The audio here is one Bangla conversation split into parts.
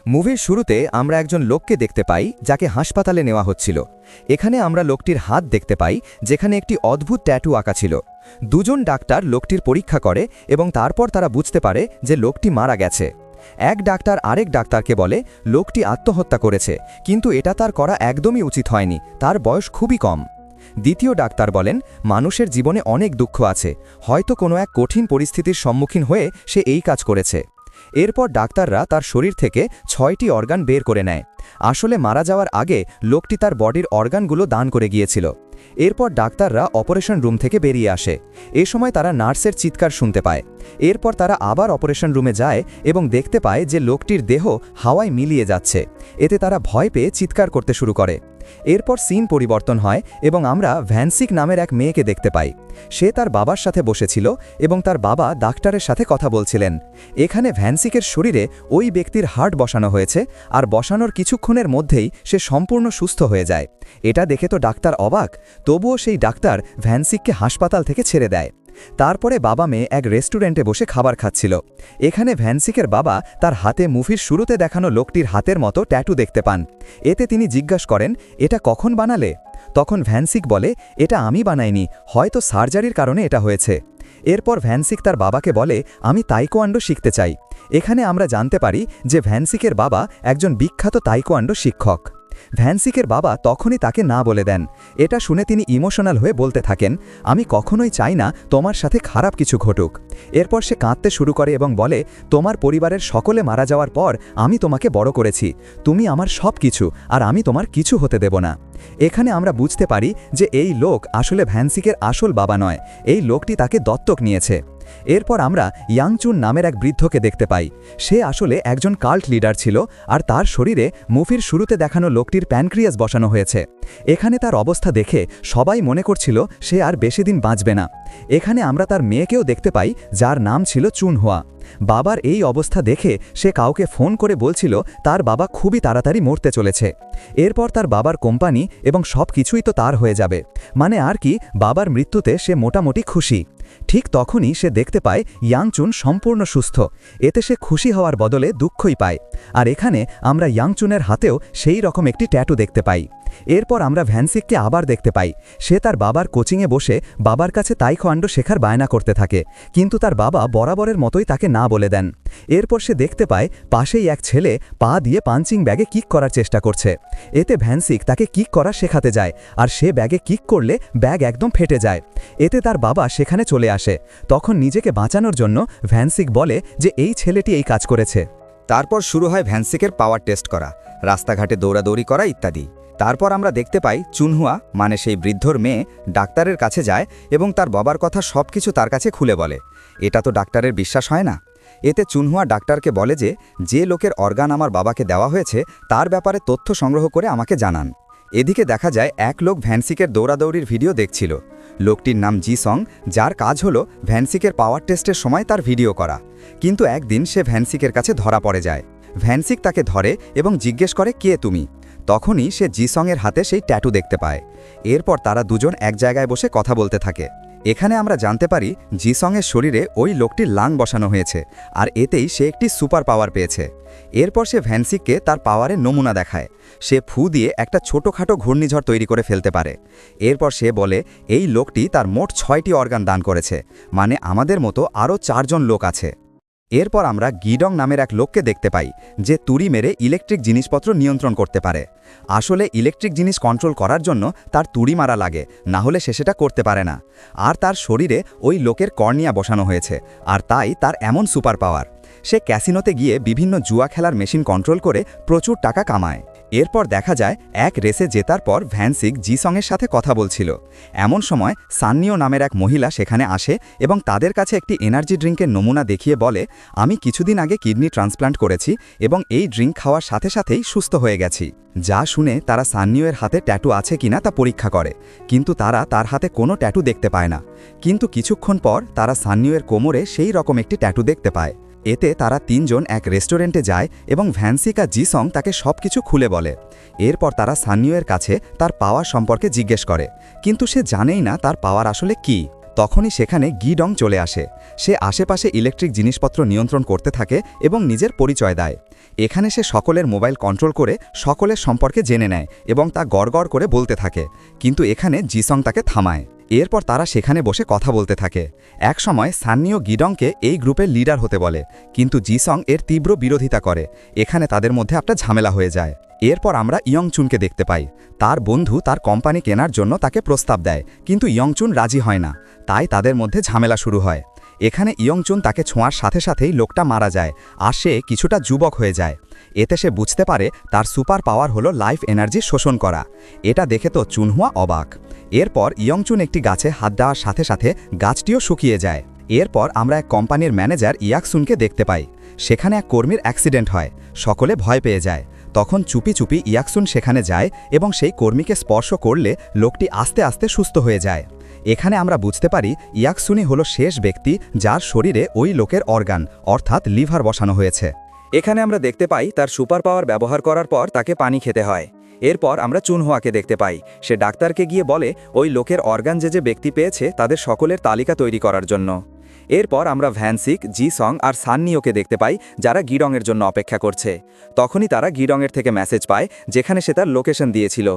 মুভির শুরুতে আমরা একজন লোককে দেখতে পাই যাকে হাসপাতালে নেওয়া হচ্ছিল। এখানে আমরা লোকটির হাত দেখতে পাই যেখানে একটি অদ্ভুত ট্যাটু আঁকা ছিল। দুজন ডাক্তার লোকটির পরীক্ষা করে এবং তারপর তারা বুঝতে পারে যে লোকটি মারা গেছে। এক ডাক্তার আরেক ডাক্তারকে বলে লোকটি আত্মহত্যা করেছে, কিন্তু এটা তার করা একদমই উচিত হয়নি, তার বয়স খুবই কম। দ্বিতীয় ডাক্তার বলেন মানুষের জীবনে অনেক দুঃখ আছে, হয়তো কোনো এক কঠিন পরিস্থিতির সম্মুখীন হয়ে সে এই কাজ করেছে। এরপর ডাক্তাররা তার শরীর থেকে 6টি অর্গান বের করে নেয়। আসলে মারা যাওয়ার আগে লোকটি তার বডির অর্গানগুলো দান করে গিয়েছিল। এরপর ডাক্তাররা অপারেশন রুম থেকে বেরিয়ে আসে। এ সময় তারা নার্সের চিৎকার শুনতে পায়। এরপর তারা আবার অপারেশন রুমে যায় এবং দেখতে পায় যে লোকটির দেহ হাওয়ায় মিলিয়ে যাচ্ছে। এতে তারা ভয় পেয়ে চিৎকার করতে শুরু করে। এরপর সিন পরিবর্তন হয় এবং আমরা ভ্যানসিক নামের এক মেয়েকে দেখতে পাই। সে তার বাবার সাথে বসেছিল এবং তার বাবা ডাক্তারের সাথে কথা বলছিলেন। এখানে ভ্যানসিকের শরীরে ওই ব্যক্তির হার্ট বসানো হয়েছে, আর বসানোর কিছুক্ষণের মধ্যেই সে সম্পূর্ণ সুস্থ হয়ে যায়। এটা দেখে তো ডাক্তার অবাক, তবুও সেই ডাক্তার ভ্যানসিককে হাসপাতাল থেকে ছেড়ে দেয়। তারপরে বাবা মেয়ে এক রেস্টুরেন্টে বসে খাবার খাচ্ছিল। এখানে ভ্যানসিকের বাবা তার হাতে মুভির শুরুতে দেখানো লোকটির হাতের মতো ট্যাটু দেখতে পান। এতে তিনি জিজ্ঞাসা করেন, এটা কখন বানালে? তখন ভ্যানসিক বলে, এটা আমি বানাইনি, হয়তো সার্জারির কারণে এটা হয়েছে। এরপর ভ্যানসিক তার বাবাকে বলে, আমি তাইকোয়ান্ডো শিখতে চাই। এখানে আমরা জানতে পারি যে ভ্যানসিকের বাবা একজন বিখ্যাত তাইকোয়ান্ডো শিক্ষক। ভ্যানসিকের বাবা তখনই তাকে না বলে দেন। এটা শুনে তিনি ইমোশনাল হয়ে বলতে থাকেন, আমি কখনোই চাই না তোমার সাথে খারাপ কিছু ঘটুক। এরপর সে কাঁদতে শুরু করে এবং বলে, তোমার পরিবারের সকলে মারা যাওয়ার পর আমি তোমাকে বড় করেছি, তুমি আমার সব কিছু, আর আমি তোমার কিছু হতে দেব না। এখানে আমরা বুঝতে পারি যে এই লোক আসলে ভ্যানসিকের আসল বাবা নয়, এই লোকটি তাকে দত্তক নিয়েছে। এরপর আমরা ইয়াংচুন নামের এক বৃদ্ধকে দেখতে পাই। সে আসলে একজন কাল্ট লিডার ছিল, আর তার শরীরে মুভির শুরুতে দেখানো লোকটির প্যানক্রিয়াস বসানো হয়েছে। এখানে তার অবস্থা দেখে সবাই মনে করছিল সে আর বেশি দিন বাঁচবে না। এখানে আমরা তার মেয়েকেও দেখতে পাই, যার নাম ছিল চুনহুয়া। বাবার এই অবস্থা দেখে সে কাউকে ফোন করে বলছিল তার বাবা খুবই তাড়াতাড়ি মরতে চলেছে। এরপর তার বাবার কোম্পানি এবং সব কিছুই তো তার হয়ে যাবে, মানে আর কি বাবার মৃত্যুতে সে মোটামুটি খুশি। ঠিক তখনই সে দেখতে পায় ইয়াংচুন সম্পূর্ণ সুস্থ। এতে সে খুশি হওয়ার বদলে দুঃখই পায়। আর এখানে আমরা ইয়াংচুনের হাতেও সেই রকম একটি ট্যাটু দেখতে পাই। এরপর আমরা ভ্যানসিককে আবার দেখতে পাই। সে তার বাবার কোচিংয়ে বসে বাবার কাছে তাইকোয়ান্ডো শেখার বায়না করতে থাকে, কিন্তু তার বাবা বরাবরের মতোই তাকে না বলে দেন। এরপর সে দেখতে পায় পাশেই এক ছেলে পা দিয়ে পাঞ্চিং ব্যাগে কিক করার চেষ্টা করছে। এতে ভ্যানসিক তাকে কিক করা শেখাতে যায়, আর সে ব্যাগে কিক করলে ব্যাগ একদম ফেটে যায়। এতে তার বাবা সেখানে চলে আসে। তখন নিজেকে বাঁচানোর জন্য ভ্যানসিক বলে যে এই ছেলেটি এই কাজ করেছে। তারপর শুরু হয় ভ্যানসিকের পাওয়ার টেস্ট করা, রাস্তাঘাটে দৌড়াদৌড়ি করা ইত্যাদি। তারপর আমরা দেখতে পাই চুনহুয়া মানে সেই বৃদ্ধর মেয়ে ডাক্তারের কাছে যায় এবং তার বাবার কথা সব কিছু তার কাছে খুলে বলে। এটা তো ডাক্তারের বিশ্বাস হয় না। এতে চুনহুয়া ডাক্তারকে বলে যে লোকের অর্গান আমার বাবাকে দেওয়া হয়েছে তার ব্যাপারে তথ্য সংগ্রহ করে আমাকে জানান। এদিকে দেখা যায় এক লোক ভ্যানসিকের দৌড়াদৌড়ির ভিডিও দেখছিল। লোকটির নাম জিসং, যার কাজ হলো ভ্যানসিকের পাওয়ার টেস্টের সময় তার ভিডিও করা। কিন্তু একদিন সে ভ্যানসিকের কাছে ধরা পড়ে যায়। ভ্যানসিক তাকে ধরে এবং জিজ্ঞেস করে, কে তুমি? তখনই সে জিসংয়ের হাতে সেই ট্যাটু দেখতে পায়। এরপর তারা দুজন এক জায়গায় বসে কথা বলতে থাকে। এখানে আমরা জানতে পারি জিসংয়ের শরীরে ওই লোকটির লাং বসানো হয়েছে, আর এতেই সে একটি সুপার পাওয়ার পেয়েছে। এরপর সে ভ্যানসিককে তার পাওয়ারের নমুনা দেখায়। সে ফু দিয়ে একটা ছোটোখাটো ঘূর্ণিঝড় তৈরি করে ফেলতে পারে। এরপর সে বলে এই লোকটি তার মোট 6টি অর্গান দান করেছে, মানে আমাদের মতো আরও 4 জন লোক আছে। এরপর আমরা গিডং নামের এক লোককে দেখতে পাই, যে তুড়ি মেরে ইলেকট্রিক জিনিসপত্র নিয়ন্ত্রণ করতে পারে। আসলে ইলেকট্রিক জিনিস কন্ট্রোল করার জন্য তার তুড়ি মারা লাগে, না হলে সে সেটা করতে পারে না। আর তার শরীরে ওই লোকের কর্নিয়া বসানো হয়েছে, আর তাই তার এমন সুপার পাওয়ার। সে ক্যাসিনোতে গিয়ে বিভিন্ন জুয়া খেলার মেশিন কন্ট্রোল করে প্রচুর টাকা কামায়। এরপর দেখা যায় এক রেসে জেতার পর ভ্যানসিক জিসংয়ের সাথে কথা বলছিল। এমন সময় সান্নিও নামের এক মহিলা সেখানে আসে এবং তাদের কাছে একটি এনার্জি ড্রিঙ্কের নমুনা দেখিয়ে বলে, আমি কিছুদিন আগে কিডনি ট্রান্সপ্লান্ট করেছি এবং এই ড্রিঙ্ক খাওয়ার সাথে সাথেই সুস্থ হয়ে গেছি। যা শুনে তারা সান্নিওয়ের হাতে ট্যাটু আছে কিনা তা পরীক্ষা করে, কিন্তু তারা তার হাতে কোনো ট্যাটু দেখতে পায় না। কিন্তু কিছুক্ষণ পর তারা সান্নিওয়ের কোমরে সেই রকম একটি ট্যাটু দেখতে পায়। এতে তারা 3 জন এক রেস্টুরেন্টে যায় এবং ভ্যানসিক আর জিসং তাকে সব কিছু খুলে বলে। এরপর তারা সান্নিওয়ের কাছে তার পাওয়ার সম্পর্কে জিজ্ঞেস করে, কিন্তু সে জানেই না তার পাওয়ার আসলে কি। তখনই সেখানে গিডং চলে আসে। সে আশেপাশে ইলেকট্রিক জিনিসপত্র নিয়ন্ত্রণ করতে থাকে এবং নিজের পরিচয় দেয়। এখানে সে সকলের মোবাইল কন্ট্রোল করে সকলের সম্পর্কে জেনে নেয় এবং তা গড়গড় করে বলতে থাকে, কিন্তু এখানে জিসং তাকে থামায়। এরপর তারা সেখানে বসে কথা বলতে থাকে। একসময় সান্নিও গিডংকে এই গ্রুপের লিডার হতে বলে, কিন্তু জিসং এর তীব্র বিরোধিতা করে। এখানে তাদের মধ্যে একটা ঝামেলা হয়ে যায়। এরপর আমরা ইয়ংচুনকে দেখতে পাই। তার বন্ধু তার কোম্পানি কেনার জন্য তাকে প্রস্তাব দেয়, কিন্তু ইয়ংচুন রাজি হয় না। তাই তাদের মধ্যে ঝামেলা শুরু হয়। এখানে ইয়ংচুন তাকে ছোঁয়ার সাথে সাথেই লোকটা মারা যায়, আর সে কিছুটা যুবক হয়ে যায়। এতে সে বুঝতে পারে তার সুপার পাওয়ার হলো লাইফ এনার্জি শোষণ করা। এটা দেখে তো চুনহুয়া অবাক। এরপর ইয়ংচুন একটি গাছে হাত দেওয়ার সাথে সাথে গাছটিও শুকিয়ে যায়। এরপর আমরা এক কোম্পানির ম্যানেজার ইয়াকসুনকে দেখতে পাই। সেখানে এক কর্মীর অ্যাক্সিডেন্ট হয়, সকলে ভয় পেয়ে যায়। তখন চুপি চুপি ইয়াকসুন সেখানে যায় এবং সেই কর্মীকে স্পর্শ করলে লোকটি আস্তে আস্তে সুস্থ হয়ে যায়। এখানে আমরা বুঝতে পারি ইয়াকসুনই হলো শেষ ব্যক্তি যার শরীরে ওই লোকের অর্গান অর্থাৎ লিভার বসানো হয়েছে। এখানে আমরা দেখতে পাই তার সুপার পাওয়ার ব্যবহার করার পর তাকে পানি খেতে হয়। এরপর আমরা চুনহুয়াকে দেখতে পাই। সে ডাক্তারকে গিয়ে বলে ওই লোকের অর্গান যে ব্যক্তি পেয়েছে তাদের সকলের তালিকা তৈরি করার জন্য। এরপর আমরা ভ্যানসিক, জিসং আর সান্নিওকে দেখতে পাই, যারা গিডংয়ের জন্য অপেক্ষা করছে। তখনই তারা গিডংয়ের থেকে মেসেজ পায়, যেখানে সে তার লোকেশন দিয়েছিল।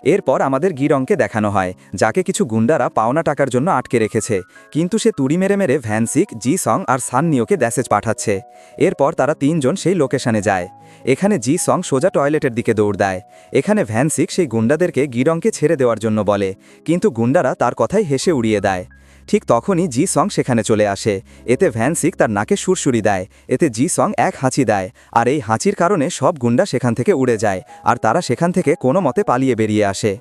এরপর আমাদের গিডংকে দেখানো হয়, যাকে কিছু গুন্ডারা পাওনা টাকার জন্য আটকে রেখেছে, কিন্তু সে তুড়ি মেরে মেরে ভ্যানসিক, জিসং আর সান্নিওকে মেসেজ পাঠাচ্ছে। এরপর তারা তিনজন সেই লোকেশনে যায়। এখানে জিসং সোজা টয়লেটের দিকে দৌড় দেয়। এখানে ভ্যানসিক সেই গুন্ডাদেরকে গিডংকে ছেড়ে দেওয়ার জন্য বলে, কিন্তু গুন্ডারা তার কথাই হেসে উড়িয়ে দেয়। ঠিক তখনই জিসং সেখানে চলে আসে। এতে ভ্যানসিক তার নাকে সুরসুরি দেয়। এতে জিসং এক হাঁচি দেয়, আর এই হাঁচির কারণে সব গুন্ডা সেখান থেকে উড়ে যায়, আর তারা সেখান থেকে কোনো মতে পালিয়ে বেরিয়ে আসে।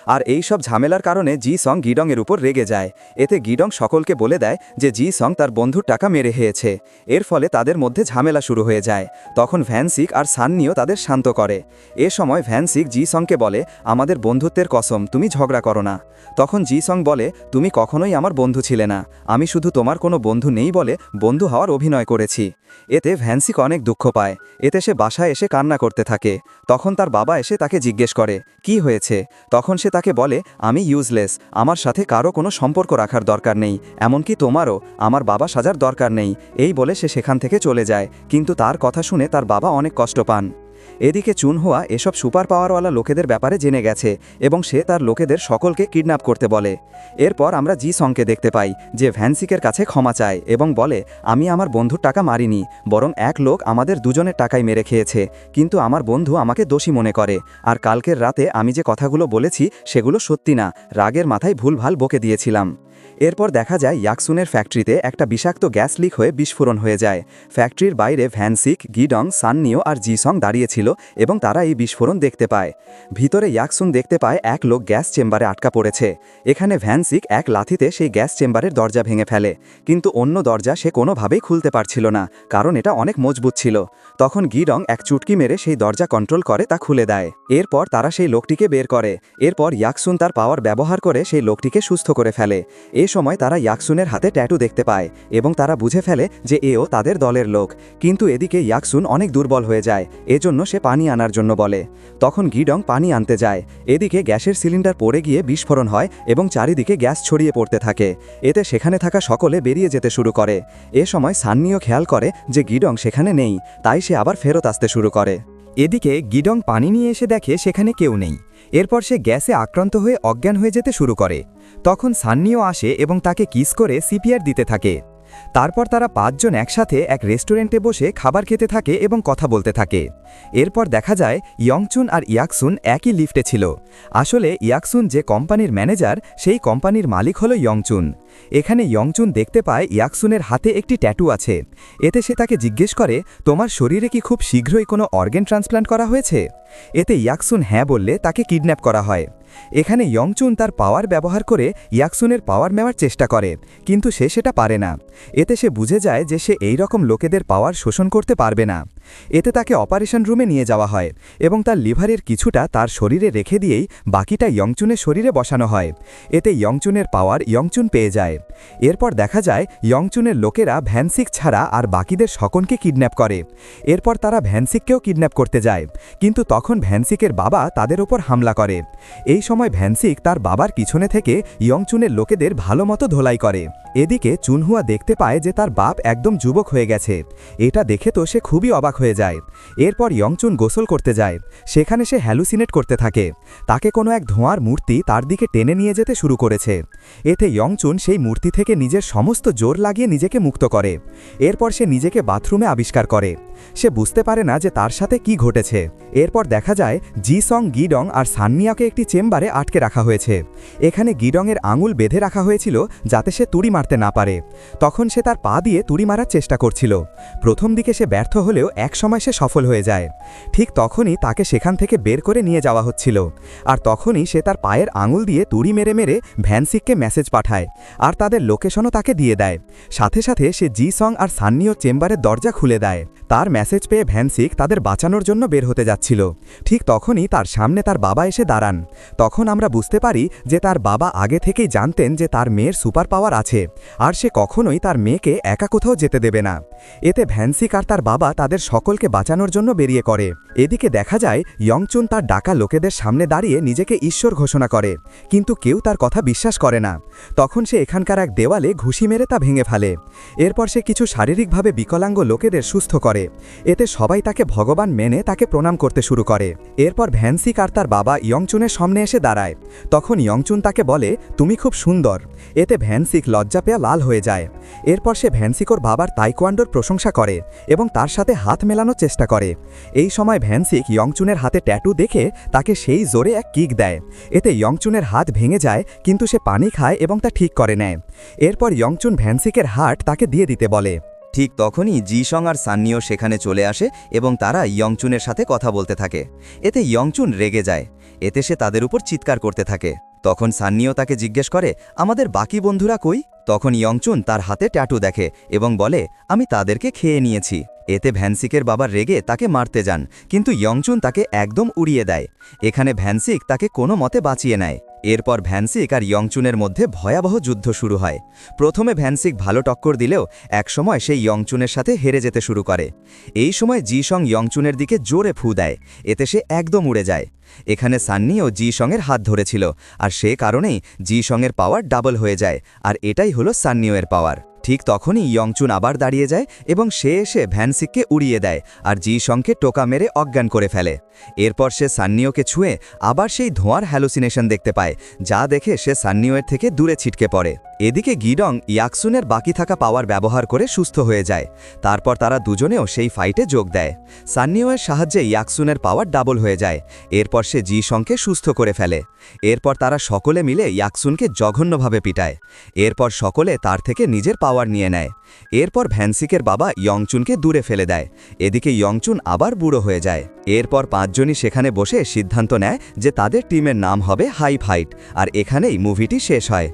আর এই সব ঝামেলার কারণে জিসং গিডংয়ের উপর রেগে যায়। এতে গিডং সকলকে বলে দেয় যে জিসং তার বন্ধুর টাকা মেরে খেয়েছে। এর ফলে তাদের মধ্যে ঝামেলা শুরু হয়ে যায়। তখন ভ্যানসিক আর সান্নিও তাদের শান্ত করে। এ সময় ভ্যানসিক জিসংকে বলে, আমাদের বন্ধুত্বের কসম, তুমি ঝগড়া করো না। তখন জিসং বলে, তুমি কখনোই আমার বন্ধু ছিলে না, আমি শুধু তোমার কোনো বন্ধু নেই বলে বন্ধু হওয়ার অভিনয় করেছি। এতে ভ্যানসিক অনেক দুঃখ পায়। এতে সে বাসায় এসে কান্না করতে থাকে। তখন তার বাবা এসে তাকে জিজ্ঞেস করে, কি হয়েছে? তখন সে তাকে বলে, আমি ইউজলেস, আমার সাথে কারো কোনো সম্পর্ক রাখার দরকার নেই, এমনকি তোমারও আমার বাবা সাজার দরকার নেই। এই বলে সে সেখান থেকে চলে যায়, কিন্তু তার কথা শুনে তার বাবা অনেক কষ্ট পান। এদিকে চুনহুয়া এসব সুপার পাওয়ারওয়ালা লোকেদের ব্যাপারে জেনে গেছে এবং সে তার লোকেদের সকলকে কিডন্যাপ করতে বলে। এরপর আমরা জিসংকে দেখতে পাই, যে ভ্যানসিকের কাছে ক্ষমা চায় এবং বলে, আমি আমার বন্ধুর টাকা মারিনি, বরং এক লোক আমাদের দুজনের টাকাই মেরে খেয়েছে, কিন্তু আমার বন্ধু আমাকে দোষী মনে করে, আর কালকের রাতে আমি যে কথাগুলো বলেছি সেগুলো সত্যি না, রাগের মাথায় ভুলভাল বকে দিয়েছিলাম। এরপর দেখা যায় ইয়াকসুনের ফ্যাক্টরিতে একটা বিষাক্ত গ্যাস লিক হয়ে বিস্ফোরণ হয়ে যায়। ফ্যাক্টরির বাইরে ভ্যানসিক, গিডং, সান্নিও আর জিসং দাঁড়িয়েছিল এবং তারা এই বিস্ফোরণ দেখতে পায়। ভিতরে ইয়াকসুন দেখতে পায় এক লোক গ্যাস চেম্বারে আটকা পড়েছে। এখানে ভ্যানসিক এক লাথিতে সেই গ্যাস চেম্বারের দরজা ভেঙে ফেলে, কিন্তু অন্য দরজা সে কোনোভাবেই খুলতে পারছিল না, কারণ এটা অনেক মজবুত ছিল। তখন গিডং এক চুটকি মেরে সেই দরজা কন্ট্রোল করে তা খুলে দেয়। এরপর তারা সেই লোকটিকে বের করে। এরপর ইয়াকসুন তার পাওয়ার ব্যবহার করে সেই লোকটিকে সুস্থ করে ফেলে। এ সময় তারা ইয়াকসুনের হাতে ট্যাটু দেখতে পায় এবং তারা বুঝে ফেলে যে এও তাদের দলের লোক। কিন্তু এদিকে ইয়াকসুন অনেক দুর্বল হয়ে যায়, এজন্য সে পানি আনার জন্য বলে। তখন গিডং পানি আনতে যায়। এদিকে গ্যাসের সিলিন্ডার পড়ে গিয়ে বিস্ফোরণ হয় এবং চারিদিকে গ্যাস ছড়িয়ে পড়তে থাকে। এতে সেখানে থাকা সকলে বেরিয়ে যেতে শুরু করে। এ সময় সান্নিও খেয়াল করে যে গিডং সেখানে নেই, তাই সে আবার ফেরত আসতে শুরু করে। এদিকে গিডং পানি নিয়ে এসে দেখে সেখানে কেউ নেই। এরপর সে গ্যাসে আক্রান্ত হয়ে অজ্ঞান হয়ে যেতে শুরু করে। তখন সান্নিও আসে এবং তাকে কিস করে সিপিআর দিতে থাকে। তারপর তারা পাঁচজন একসাথে এক রেস্টুরেন্টে বসে খাবার খেতে থাকে এবং কথা বলতে থাকে। এরপর দেখা যায় ইয়ংচুন আর ইয়াকসুন একই লিফটে ছিল। আসলে ইয়াকসুন যে কোম্পানির ম্যানেজার, সেই কোম্পানির মালিক হলো ইয়ংচুন। এখানে ইয়ংচুন দেখতে পায় ইয়াকসুনের হাতে একটি ট্যাটু আছে। এতে সে তাকে জিজ্ঞেস করে, তোমার শরীরে কি খুব শীঘ্রই কোনো অর্গান ট্রান্সপ্লান্ট করা হয়েছে? এতে ইয়াকসুন হ্যাঁ বললে তাকে কিডন্যাপ করা হয়। এখানে ইয়ংচুন তার পাওয়ার ব্যবহার করে ইয়াকসুনের পাওয়ার নেওয়ার চেষ্টা করে, কিন্তু সে সেটা পারে না। এতে সে বুঝে যায় যে সে এই রকম লোকেদের পাওয়ার শোষণ করতে পারবে না। এতে তাকে অপারেশন রুমে নিয়ে যাওয়া হয় এবং তার লিভারের কিছুটা তার শরীরে রেখে দিয়েই বাকিটা ইয়ংচুনের শরীরে বসানো হয়। এতে ইয়ংচুনের পাওয়ার ইয়ংচুন পেয়ে যায়। এরপর দেখা যায় ইয়ংচুনের লোকেরা ভ্যানসিক ছাড়া আর বাকিদের সকলকে কিডন্যাপ করে। এরপর তারা ভ্যানসিককেও কিডন্যাপ করতে যায়, কিন্তু তখন ভ্যানসিকের বাবা তাদের ওপর হামলা করে। এই এই সময় ভ্যানসিক তার বাবার পিছনে থেকে ইয়ংচুনের লোকেদের ভালোমতো ধোলাই করে। এদিকে চুনহুয়া দেখতে পায় যে তার বাপ একদম যুবক হয়ে গেছে। এটা দেখে তো সে খুবই অবাক হয়ে যায়। এরপর ইয়ংচুন গোসল করতে যায়। সেখানে সে হ্যালুসিনেট করতে থাকে। তাকে কোনো এক ধোঁয়ার মূর্তি তার দিকে টেনে নিয়ে যেতে শুরু করেছে। এতে ইয়ংচুন সেই মূর্তি থেকে নিজের সমস্ত জোর লাগিয়ে নিজেকে মুক্ত করে। এরপর সে নিজেকে বাথরুমে আবিষ্কার করে। সে বুঝতে পারে না যে তার সাথে কি ঘটেছে। এরপর দেখা যায় জিসং, গিডং আর সান্নিয়াকে একটি চেম্বারে আটকে রাখা হয়েছে। এখানে গিডংয়ের আঙুল বেঁধে রাখা হয়েছিল যাতে সে তুড়ি মারতে না পারে। তখন সে তার পা দিয়ে তুড়ি মারার চেষ্টা করছিল। প্রথম দিকে সে ব্যর্থ হলেও একসময় সে সফল হয়ে যায়। ঠিক তখনই তাকে সেখান থেকে বের করে নিয়ে যাওয়া হচ্ছিল। আর তখনই সে তার পায়ের আঙুল দিয়ে তুড়ি মেরে মেরে ভ্যানসিককে মেসেজ পাঠায় আর তাদের লোকেশনও তাকে দিয়ে দেয়। সাথে সাথে সে জিসং আর সান্নিও চেম্বারের দরজা খুলে দেয়। তার মেসেজ পেয়ে ভ্যানসিক তাদের বাঁচানোর জন্য বের হতে যাচ্ছিল। ঠিক তখনই তার সামনে তার বাবা এসে দাঁড়ান। তখন আমরা বুঝতে পারি যে তার বাবা আগে থেকেই জানতেন যে তার মেয়ের সুপার পাওয়ার আছে, আর সে কখনোই তার মেয়েকে একা কোথাও যেতে দেবে না। এতে ভ্যানসিক আর তার বাবা তাদের সকলকে বাঁচানোর জন্য বেরিয়ে করে। এদিকে দেখা যায় ইয়ংচুন তার ডাকা লোকেদের সামনে দাঁড়িয়ে নিজেকে ঈশ্বর ঘোষণা করে, কিন্তু কেউ তার কথা বিশ্বাস করে না। তখন সে এখানকার এক দেওয়ালে ঘুষি মেরে তা ভেঙে ফেলে। এরপর সে কিছু শারীরিকভাবে বিকলাঙ্গ লোকেদের সুস্থ করে। এতে সবাই তাকে ভগবান মেনে তাকে প্রণাম করতে শুরু করে। এরপর ভ্যানসিক আর তার বাবা ইয়ংচুনের সামনে এসে দাঁড়ায়। তখন ইয়ংচুন তাকে বলে, তুমি খুব সুন্দর। এতে ভ্যানসিক লজ্জা পেয়ে লাল হয়ে যায়। এরপর সে ভ্যানসিকর বাবার তাইকোয়ান্ডোর প্রশংসা করে এবং তার সাথে হাত মেলানোর চেষ্টা করে। এই সময় ভ্যানসিক ইয়ংচুনের হাতে ট্যাটু দেখে তাকে সেই জোরে এক কিক দেয়। এতে ইয়ংচুনের হাত ভেঙে যায়, কিন্তু সে পানি খায় এবং তা ঠিক করে নেয়। এরপর ইয়ংচুন ভ্যানসিকের হার্ট তাকে দিয়ে দিতে বলে। ঠিক তখনই জিসং আর সান্নিও সেখানে চলে আসে এবং তারা ইয়ংচুনের সাথে কথা বলতে থাকে। এতে ইয়ংচুন রেগে যায়। এতে সে তাদের উপর চিৎকার করতে থাকে। তখন সান্নিও তাকে জিজ্ঞেস করে, আমাদের বাকি বন্ধুরা কই? তখন ইয়ংচুন তার হাতে ট্যাটু দেখে এবং বলে, আমি তাদেরকে খেয়ে নিয়েছি। এতে ভ্যানসিকের বাবা রেগে তাকে মারতে যান, কিন্তু ইয়ংচুন তাকে একদম উড়িয়ে দেয়। এখানে ভ্যানসিক তাকে কোনো মতে বাঁচিয়ে নেয়। এরপর ভ্যানসিক আর ইয়ংচুনের মধ্যে ভয়াবহ যুদ্ধ শুরু হয়। প্রথমে ভ্যানসিক ভালো টক্কর দিলেও একসময় সেই ইয়ংচুনের সাথে হেরে যেতে শুরু করে। এই সময় জিসং ইয়ংচুনের দিকে জোরে ফু দেয়। এতে সে একদম উড়ে যায়। এখানে সান্নিও জিসংয়ের হাত ধরেছিল, আর সে কারণেই জিসংয়ের পাওয়ার ডাবল হয়ে যায়, আর এটাই হলো সান্নিওয়ের পাওয়ার। ঠিক তখনই ইয়ংচুন আবার দাঁড়িয়ে যায় এবং সে এসে ভ্যানসিককে উড়িয়ে দেয় আর জিসংকে টোকা মেরে অজ্ঞান করে ফেলে। এরপর সে সান্নিওকে ছুঁয়ে আবার সেই ধোঁয়ার হ্যালুসিনেশন দেখতে পায়, যা দেখে সে সান্নিওয়ের থেকে দূরে ছিটকে পড়ে। এদিকে গিডং ইয়াকসুনের বাকি থাকা পাওয়ার ব্যবহার করে সুস্থ হয়ে যায়। তারপর তারা দুজনেও সেই ফাইটে যোগ দেয়। সান্নিওয়ের সাহায্যে ইয়াকসুনের পাওয়ার ডাবল হয়ে যায়। এরপর সে জিসংকে সুস্থ করে ফেলে। এরপর তারা সকলে মিলে ইয়াকসুনকে জঘন্যভাবে পিটায়। এরপর সকলে তার থেকে নিজের পাওয়ার নিয়ে নেয়। এরপর ভ্যানসিকের বাবা ইয়ংচুনকে দূরে ফেলে দেয়। এদিকে ইয়ংচুন আবার বুড়ো হয়ে যায়। এরপর পাঁচজনই সেখানে বসে সিদ্ধান্ত নেয় যে তাদের টিমের নাম হবে হাই ফাইট, আর এখানেই মুভিটি শেষ হয়।